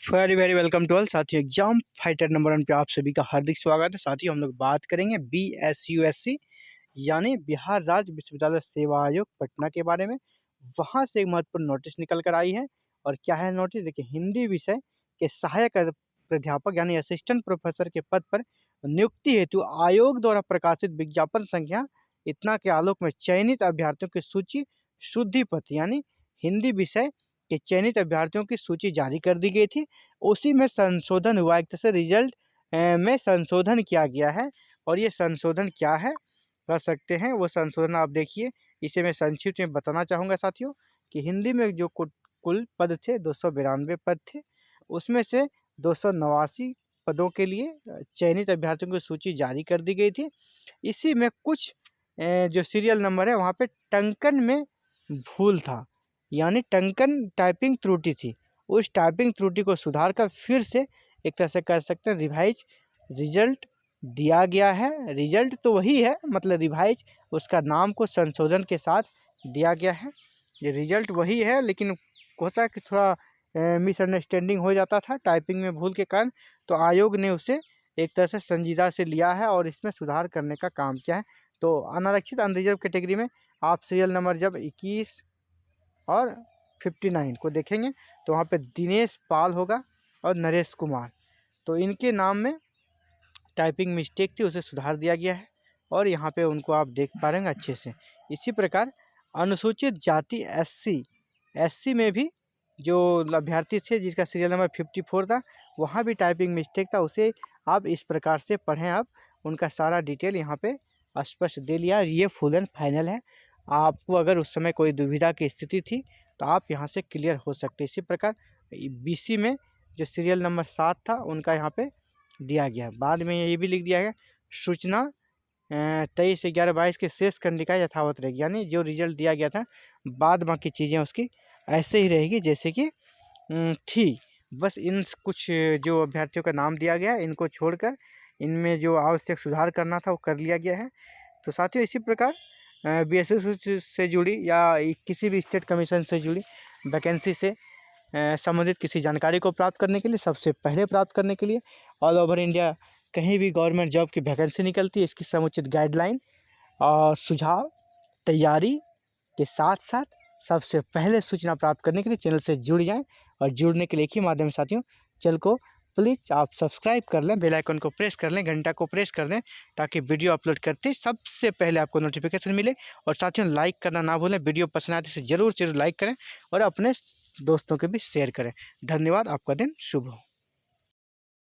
Very very welcome to all साथियों। Exam fighter number 1 पे आप सभी का हार्दिक स्वागत है। साथियों, हम लोग बात करेंगे BSUSC यानी बिहार राज्य विश्वविद्यालय सेवा आयोग पटना के बारे में। वहाँ से एक महत्वपूर्ण नोटिस निकल कर आई है। और क्या है नोटिस? देखिए, हिंदी विषय के सहायक प्राध्यापक यानी असिस्टेंट प्रोफेसर के पद पर नियुक्ति हेतु आयोग द्वारा प्रकाशित विज्ञापन संख्या इतना के आलोक में चयनित अभ्यर्थियों की सूची शुद्धि पत्र यानी हिंदी विषय के चयनित अभ्यर्थियों की सूची जारी कर दी गई थी। उसी में संशोधन हुआ, एक तरह से रिजल्ट में संशोधन किया गया है। और ये संशोधन क्या है कर सकते हैं वो संशोधन आप देखिए। इसे मैं संक्षिप्त में बताना चाहूँगा साथियों कि हिंदी में जो कुल पद थे 292 पद थे, उसमें से 289 पदों के लिए चयनित अभ्यर्थियों की सूची जारी कर दी गई थी। इसी में कुछ जो सीरियल नंबर है वहाँ पे टंकन में भूल था, यानी टंकन टाइपिंग त्रुटि थी। उस टाइपिंग त्रुटि को सुधार कर फिर से एक तरह से कह सकते हैं रिवाइज रिजल्ट दिया गया है। रिजल्ट तो वही है, मतलब रिवाइज उसका नाम को संशोधन के साथ दिया गया है। ये रिजल्ट वही है, लेकिन होता है कि थोड़ा मिसअंडरस्टैंडिंग हो जाता था टाइपिंग में भूल के कारण, तो आयोग ने उसे एक तरह से संजीदा से लिया है और इसमें सुधार करने का काम किया है। तो अनारक्षित अनरिजर्व कैटेगरी में आप सीरियल नंबर जब 21 और 59 को देखेंगे तो वहाँ पे दिनेश पाल होगा और नरेश कुमार, तो इनके नाम में टाइपिंग मिस्टेक थी, उसे सुधार दिया गया है। और यहाँ पे उनको आप देख पा रहे हैं अच्छे से। इसी प्रकार अनुसूचित जाति SC में भी जो अभ्यर्थी थे जिसका सीरियल नंबर 54 था, वहाँ भी टाइपिंग मिस्टेक था, उसे आप इस प्रकार से पढ़ें। आप उनका सारा डिटेल यहाँ पे स्पष्ट दे लिया। ये फुल एंड फाइनल है। आपको अगर उस समय कोई दुविधा की स्थिति थी तो आप यहाँ से क्लियर हो सकते। इसी प्रकार BC में जो सीरियल नंबर 7 था उनका यहाँ पे दिया गया। बाद में ये भी लिख दिया गया सूचना 23/11/22 के शेष कंडिका यथावत रहेगी, यानी जो रिजल्ट दिया गया था बाद बाकी चीज़ें उसकी ऐसे ही रहेगी जैसे कि थी। बस इन कुछ जो अभ्यर्थियों का नाम दिया गया है इनको छोड़कर इनमें जो आवश्यक सुधार करना था वो कर लिया गया है। तो साथियों, इसी प्रकार BSS से जुड़ी या किसी भी स्टेट कमीशन से जुड़ी वैकेंसी से संबंधित किसी जानकारी को प्राप्त करने के लिए, सबसे पहले प्राप्त करने के लिए, ऑल ओवर इंडिया कहीं भी गवर्नमेंट जॉब की वैकेंसी निकलती है, इसकी समुचित गाइडलाइन और सुझाव तैयारी के साथ साथ सबसे पहले सूचना प्राप्त करने के लिए चैनल से जुड़ जाएं। और जुड़ने के लिए एक ही माध्यम साथियों, चैनल को प्लीज़ आप सब्सक्राइब कर लें, बेल आइकन को प्रेस कर लें, घंटा को प्रेस कर दें, ताकि वीडियो अपलोड करते सबसे पहले आपको नोटिफिकेशन मिले। और साथियों, लाइक करना ना भूलें, वीडियो पसंद आते से ज़रूर लाइक करें और अपने दोस्तों के भी शेयर करें। धन्यवाद, आपका दिन शुभ हो।